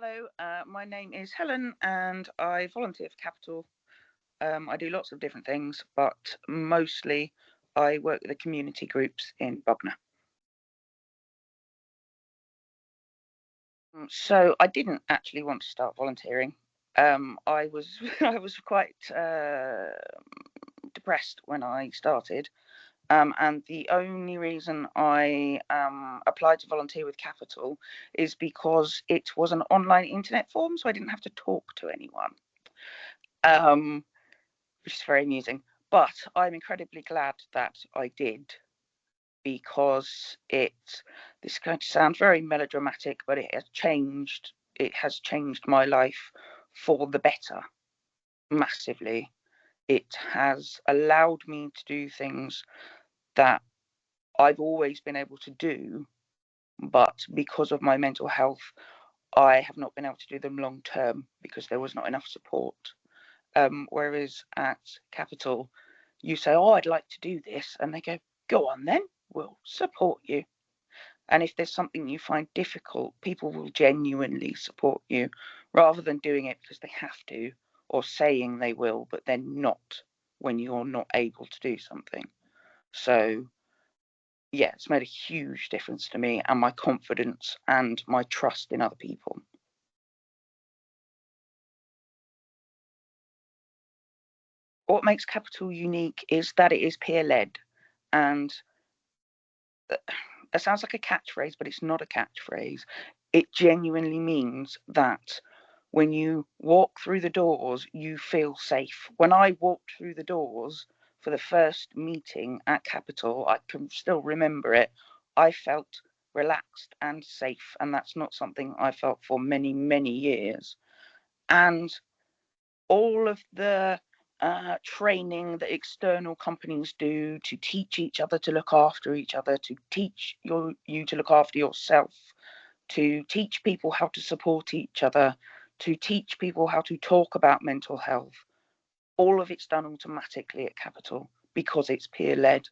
Hello, my name is Helen and I volunteer for Capital. I do lots of different things, but mostly I work with the community groups in Bognor. So I didn't actually want to start volunteering. I was I was quite depressed when I started, and the only reason I applied to volunteer with Capital is because it was an online internet form, so I didn't have to talk to anyone. Um, which is very amusing. But I'm incredibly glad that I did because this is going to sound very melodramatic, but it has changed my life for the better massively. It has allowed me to do things that I've always been able to do, but because of my mental health, I have not been able to do them long term because there was not enough support. Whereas at Capital, you say, "Oh, I'd like to do this," and they go, "Go on then, we'll support you." And if there's something you find difficult, people will genuinely support you rather than doing it because they have to or saying they will, but then not when you're not able to do something. So, yeah, it's made a huge difference to me and my confidence and my trust in other people. What makes Capital unique is that it is peer led, and it sounds like a catchphrase, but it's not a catchphrase. It genuinely means that when you walk through the doors, you feel safe. When I walked through the doors for the first meeting at Capital, I can still remember it. I felt relaxed and safe, and that's not something I felt for many, many years. And all of the training that external companies do to teach each other to look after each other, to teach you to look after yourself, to teach people how to support each other, to teach people how to talk about mental health. All of it's done automatically at Capital because it's peer led,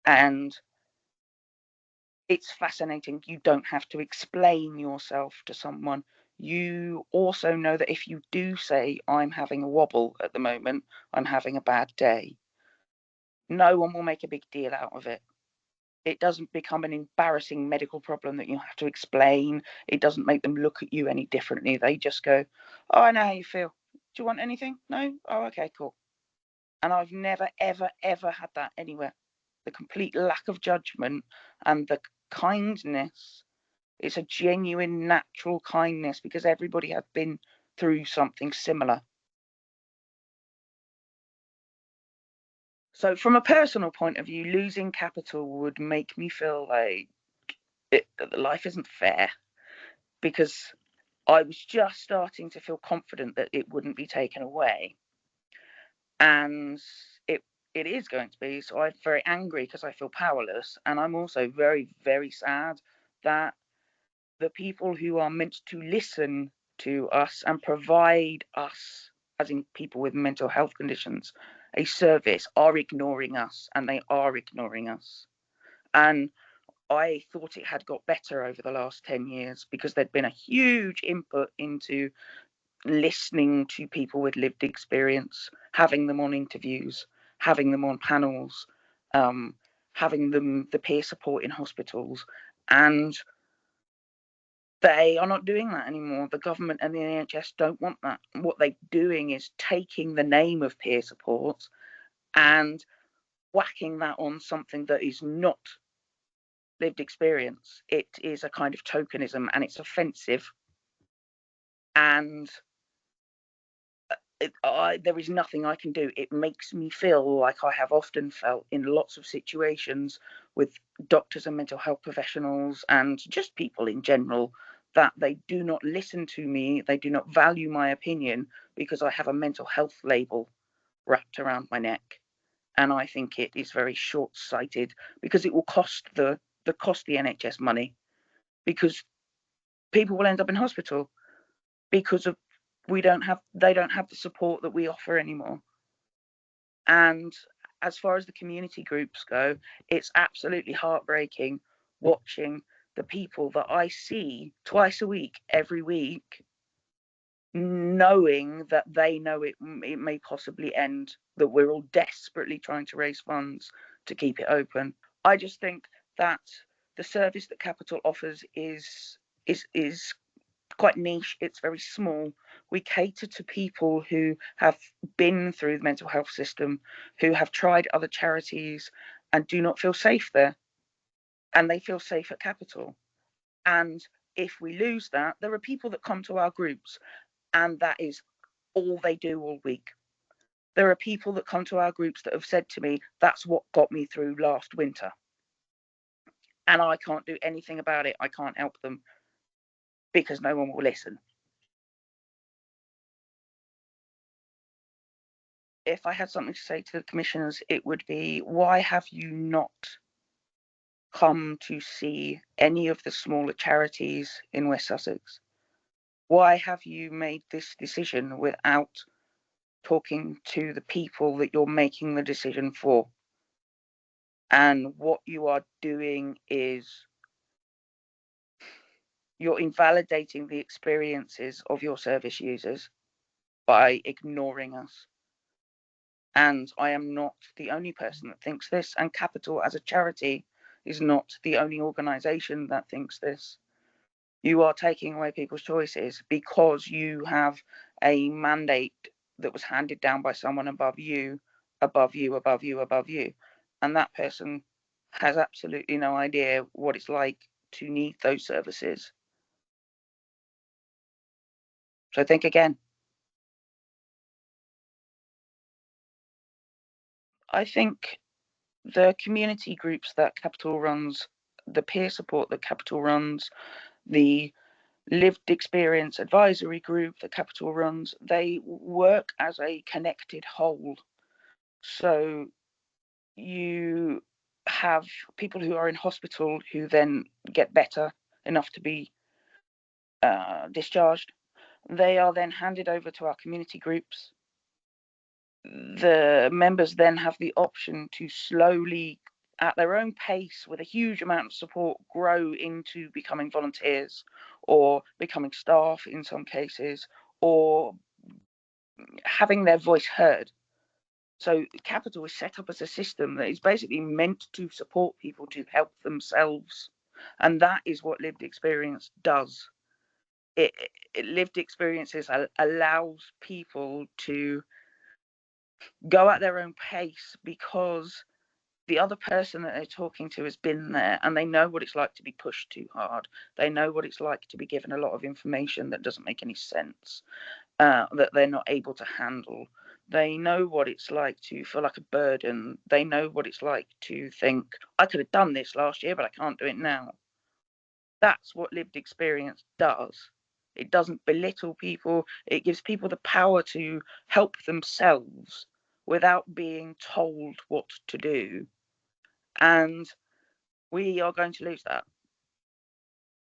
and it's fascinating. You don't have to explain yourself to someone. You also know that if you do say, "I'm having a wobble at the moment, I'm having a bad day," no one will make a big deal out of it. It doesn't become an embarrassing medical problem that you have to explain. It doesn't make them look at you any differently. They just go, "Oh, I know how you feel. Do you want anything? No? Oh, okay, cool." And I've never, ever, ever had that anywhere. The complete lack of judgment and the kindness. It's a genuine, natural kindness because everybody has been through something similar. So, from a personal point of view, losing Capital would make me feel like life isn't fair because I was just starting to feel confident that it wouldn't be taken away, and it it is going to be. So I'm very angry because I feel powerless, and I'm also very, very sad that the people who are meant to listen to us and provide us, as in people with mental health conditions, a service, are ignoring us, and they are ignoring us. And I thought it had got better over the last 10 years because there'd been a huge input into listening to people with lived experience, having them on interviews, having them on panels, um, having them the peer support in hospitals. And they are not doing that anymore. The government and the NHS don't want that. What they're doing is taking the name of peer support and whacking that on something that is not lived experience. It is a kind of tokenism and it's offensive. And there is nothing I can do. It makes me feel like I have often felt in lots of situations with doctors and mental health professionals and just people in general, that they do not listen to me, they do not value my opinion because I have a mental health label wrapped around my neck. And I think it is very short-sighted because it will cost the NHS money, because people will end up in hospital because of we don't have they don't have the support that we offer anymore. And as far as the community groups go, it's absolutely heartbreaking watching the people that I see twice a week, every week, knowing that they know it may possibly end, that we're all desperately trying to raise funds to keep it open. I just think that the service that Capital offers is quite niche. It's very small. We cater to people who have been through the mental health system, who have tried other charities and do not feel safe there, and they feel safe at Capital. And if we lose that, there are people that come to our groups and that is all they do all week. There are people that come to our groups that have said to me, that's what got me through last winter. And I can't do anything about it. I can't help them because no one will listen. If I had something to say to the commissioners, it would be, why have you not come to see any of the smaller charities in West Sussex? Why have you made this decision without talking to the people that you're making the decision for? And what you are doing is you're invalidating the experiences of your service users by ignoring us. And I am not the only person that thinks this, and Capital as a charity is not the only organisation that thinks this. You are taking away people's choices because you have a mandate that was handed down by someone above you, above you, above you, above you. And that person has absolutely no idea what it's like to need those services. So think again. I think the community groups that Capital runs, the peer support that Capital runs, the lived experience advisory group that Capital runs, they work as a connected whole. So you have people who are in hospital who then get better enough to be discharged. They are then handed over to our community groups. The members then have the option to slowly, at their own pace, with a huge amount of support, grow into becoming volunteers or becoming staff in some cases, or having their voice heard. So Capital is set up as a system that is basically meant to support people to help themselves. And that is what lived experience does. It lived experiences allows people to go at their own pace because the other person that they're talking to has been there and they know what it's like to be pushed too hard. They know what it's like to be given a lot of information that doesn't make any sense, that they're not able to handle. They know what it's like to feel like a burden. They know what it's like to think, I could have done this last year, but I can't do it now. That's what lived experience does. It doesn't belittle people. It gives people the power to help themselves without being told what to do. And we are going to lose that.